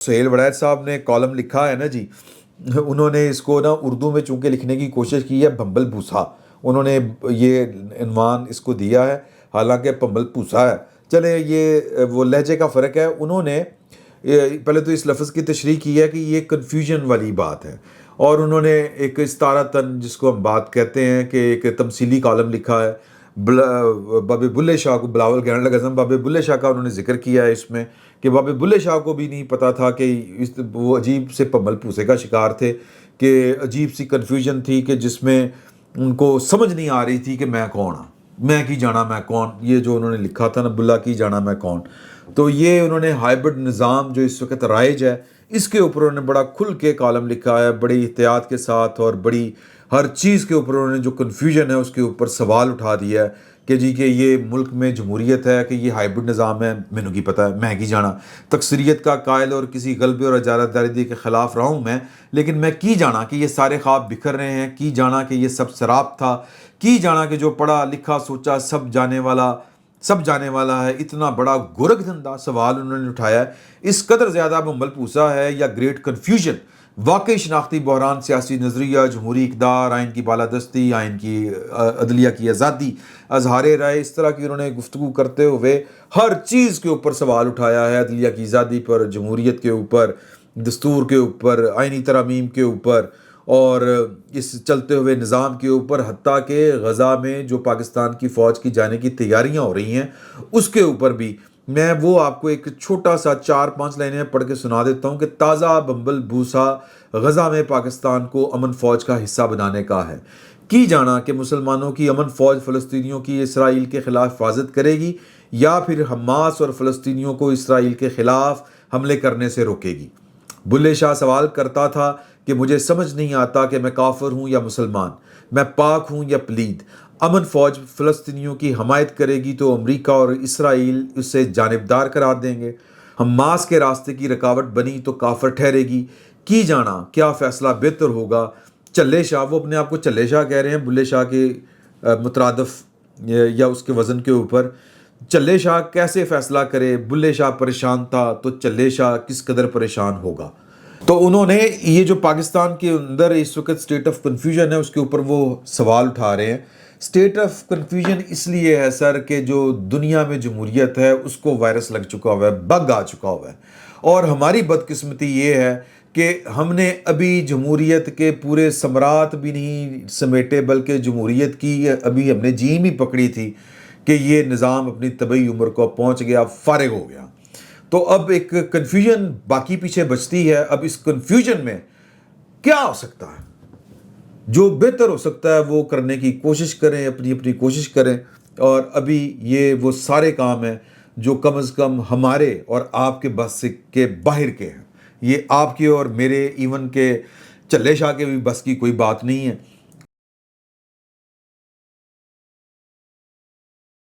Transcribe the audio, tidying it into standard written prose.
سہیل وڑیچ صاحب نے کالم لکھا ہے نا جی، انہوں نے اس کو نا اردو میں چونکہ لکھنے کی کوشش کی ہے بھمبل بھوسا، انہوں نے یہ عنوان اس کو دیا ہے، حالانکہ بھمبل بھوسا ہے۔ چلیں یہ وہ لہجے کا فرق ہے۔ انہوں نے پہلے تو اس لفظ کی تشریح کی ہے کہ یہ کنفیوژن والی بات ہے، اور انہوں نے ایک استعارتاً جس کو ہم بات کہتے ہیں کہ ایک تمثیلی کالم لکھا ہے۔ بابے بلے شاہ کو بلاول کہنے لگا، بابے بلے شاہ کا انہوں نے ذکر کیا ہے اس میں کہ بابے بلے شاہ کو بھی نہیں پتا تھا کہ وہ عجیب سے بھمبل بھوسے کا شکار تھے، کہ عجیب سی کنفیوژن تھی کہ جس میں ان کو سمجھ نہیں آ رہی تھی کہ میں کون ہوں، میں کی جانا میں کون، یہ جو انہوں نے لکھا تھا نا بلا کی جانا میں کون۔ تو یہ انہوں نے ہائبرڈ نظام جو اس وقت رائج ہے اس کے اوپر انہوں نے بڑا کھل کے کالم لکھا ہے، بڑی احتیاط کے ساتھ، اور بڑی ہر چیز کے اوپر انہوں نے جو کنفیوژن ہے اس کے اوپر سوال اٹھا دیا ہے کہ جی کہ یہ ملک میں جمہوریت ہے کہ یہ ہائبرڈ نظام ہے، مینوں کی پتہ ہے، میں کی جانا، تکثریت کا قائل اور کسی غلبے اور اجارہ داری کے خلاف رہا ہوں میں، لیکن میں کی جانا کہ یہ سارے خواب بکھر رہے ہیں، کی جانا کہ یہ سب سراب تھا، کی جانا کہ جو پڑھا لکھا سوچا سب جانے والا ہے، اتنا بڑا گورکھ دھندا سوال انہوں نے اٹھایا ہے۔ اس قدر زیادہ بھمبل پوسا ہے یا گریٹ کنفیوژن، واقعی شناختی بحران، سیاسی نظریہ، جمہوری اقدار، آئین کی بالادستی، آئین کی عدلیہ کی آزادی، اظہار رائے، اس طرح کی انہوں نے گفتگو کرتے ہوئے ہر چیز کے اوپر سوال اٹھایا ہے، عدلیہ کی آزادی پر، جمہوریت کے اوپر، دستور کے اوپر، آئینی ترامیم کے اوپر، اور اس چلتے ہوئے نظام کے اوپر، حتیٰ کہ غزہ میں جو پاکستان کی فوج کی جانے کی تیاریاں ہو رہی ہیں اس کے اوپر بھی۔ میں وہ آپ کو ایک چھوٹا سا 4-5 لائنیں پڑھ کے سنا دیتا ہوں کہ تازہ بھمبل بھوسا غزہ میں پاکستان کو امن فوج کا حصہ بنانے کا ہے۔ کی جانا کہ مسلمانوں کی امن فوج فلسطینیوں کی اسرائیل کے خلاف حفاظت کرے گی یا پھر حماس اور فلسطینیوں کو اسرائیل کے خلاف حملے کرنے سے روکے گی۔ بلے شاہ سوال کرتا تھا کہ مجھے سمجھ نہیں آتا کہ میں کافر ہوں یا مسلمان، میں پاک ہوں یا پلید۔ امن فوج فلسطینیوں کی حمایت کرے گی تو امریکہ اور اسرائیل اسے جانبدار قرار دیں گے، حماس کے راستے کی رکاوٹ بنی تو کافر ٹھہرے گی۔ کی جانا کیا فیصلہ بہتر ہوگا۔ چلے شاہ، وہ اپنے آپ کو چلے شاہ کہہ رہے ہیں بلے شاہ کے مترادف یا اس کے وزن کے اوپر، چلے شاہ کیسے فیصلہ کرے، بلے شاہ پریشان تھا تو چلے شاہ کس قدر پریشان ہوگا۔ تو انہوں نے یہ جو پاکستان کے اندر اس وقت سٹیٹ آف کنفیوژن ہے اس کے اوپر وہ سوال اٹھا رہے ہیں۔ سٹیٹ آف کنفیوژن اس لیے ہے سر کہ جو دنیا میں جمہوریت ہے اس کو وائرس لگ چکا ہوا ہے، بگ آ چکا ہوا ہے، اور ہماری بدقسمتی یہ ہے کہ ہم نے ابھی جمہوریت کے پورے ثمرات بھی نہیں سمیٹے، بلکہ جمہوریت کی ابھی ہم نے جیم ہی پکڑی تھی کہ یہ نظام اپنی طبعی عمر کو پہنچ گیا، فارغ ہو گیا۔ تو اب ایک کنفیوژن باقی پیچھے بچتی ہے۔ اب اس کنفیوژن میں کیا ہو سکتا ہے، جو بہتر ہو سکتا ہے وہ کرنے کی کوشش کریں، اپنی کوشش کریں، اور ابھی یہ وہ سارے کام ہیں جو کم از کم ہمارے اور آپ کے بس کے باہر کے ہیں۔ یہ آپ کے اور میرے، ایون کے چلے شاہ کے بھی بس کی کوئی بات نہیں ہے۔